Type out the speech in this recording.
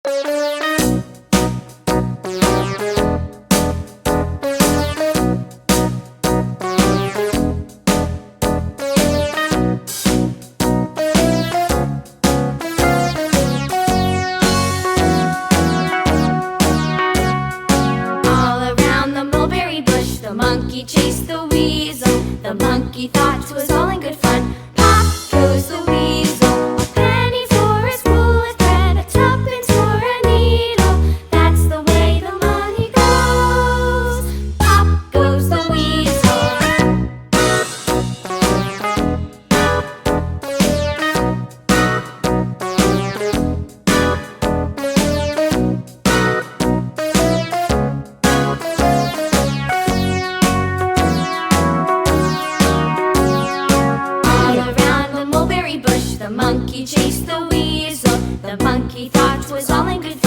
The monkey chased the weasel. The monkey thought 'twas all in good fun. Pop goes the weasel. A penny for a spool of thread, a tuppence for a needle. That's the way the money goes. Pop goes the weasel. The monkey chased the weasel. The monkey thought 'twas all in good fun.